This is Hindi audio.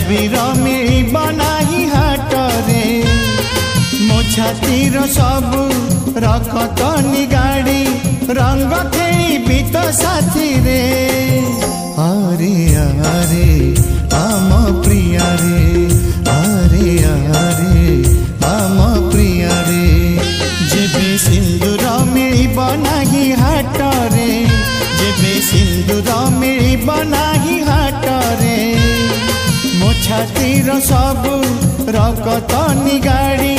अबीर मिलिब नाही हाटरे मो छातीर सबु रखत निगाड़ी रंग खेली तो साथी रे अरे अरे आम प्रिया रे अरे अरे आम प्रिया रे जेबे सिंदूर मिलिब नाही हाटरे जेबे सिंदूर मिलिब नाही हाटरे मो छातीर सबु रकत निगाड़ी